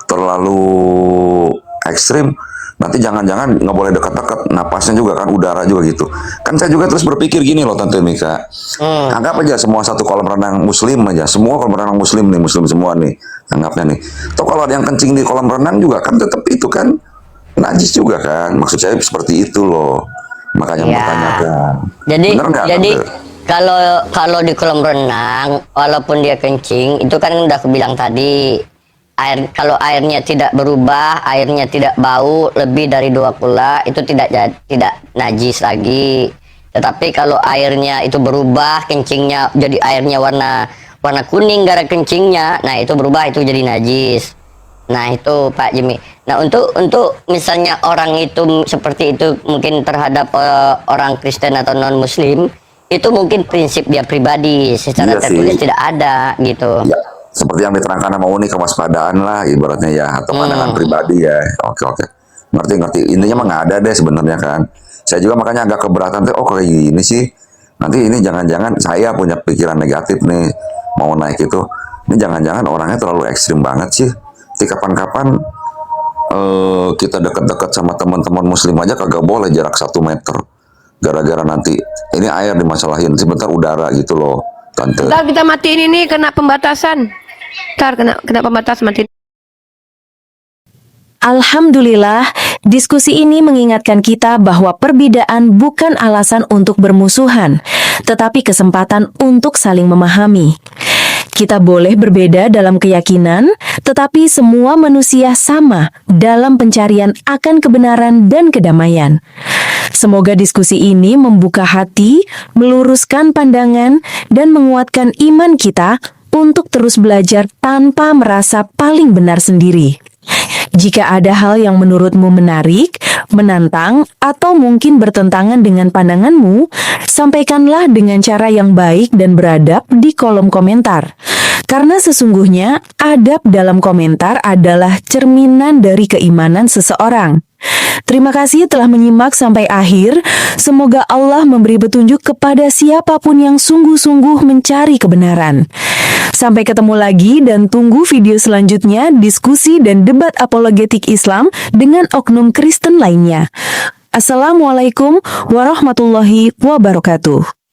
terlalu ekstrim, nanti jangan-jangan nggak boleh dekat-dekat, napasnya juga kan, udara juga gitu. Kan saya juga terus berpikir gini loh Tante Mika, anggap aja semua satu kolam renang muslim aja, semua kolam renang muslim semua nih, anggapnya nih. Atau kalau ada yang kencing di kolam renang juga kan tetap itu kan najis juga kan, maksud saya seperti itu loh. Makanya bertanyakan. Jadi kalau di kolam renang walaupun dia kencing itu kan udah aku bilang tadi, kalau airnya tidak berubah, airnya tidak bau lebih dari 2 kula itu tidak najis lagi. Tetapi kalau airnya itu berubah, kencingnya jadi airnya warna kuning gara kencingnya, nah itu berubah, itu jadi najis. Nah itu Pak Jemi. Nah untuk misalnya orang itu seperti itu mungkin terhadap orang Kristen atau non Muslim, itu mungkin prinsip dia pribadi, secara tertulis tidak ada gitu. seperti yang diterangkan sama Uni, kewaspadaan lah ibaratnya ya, atau pandangan pribadi ya. Oke. Ngerti. Intinya mah nggak ada deh sebenarnya kan. Saya juga makanya agak keberatan tuh, oh kayak gini sih. Nanti ini jangan-jangan saya punya pikiran negatif nih, mau naik itu. Ini jangan-jangan orangnya terlalu ekstrim banget sih. Di kapan-kapan kita dekat-dekat sama teman-teman muslim aja kagak boleh jarak 1 meter. Gara-gara nanti ini air dimasalahin, sebentar udara gitu loh, Tante. Ntar kita matiin ini kena pembatasan. Ntar kena pembatasan matiin. Alhamdulillah, diskusi ini mengingatkan kita bahwa perbedaan bukan alasan untuk bermusuhan, tetapi kesempatan untuk saling memahami. Kita boleh berbeda dalam keyakinan, tetapi semua manusia sama dalam pencarian akan kebenaran dan kedamaian. Semoga diskusi ini membuka hati, meluruskan pandangan, dan menguatkan iman kita untuk terus belajar tanpa merasa paling benar sendiri. Jika ada hal yang menurutmu menarik, menantang, atau mungkin bertentangan dengan pandanganmu, sampaikanlah dengan cara yang baik dan beradab di kolom komentar. Karena sesungguhnya adab dalam komentar adalah cerminan dari keimanan seseorang. Terima kasih telah menyimak sampai akhir. Semoga Allah memberi petunjuk kepada siapapun yang sungguh-sungguh mencari kebenaran. Sampai ketemu lagi dan tunggu video selanjutnya diskusi dan debat apologetik Islam dengan oknum Kristen lainnya. Assalamualaikum warahmatullahi wabarakatuh.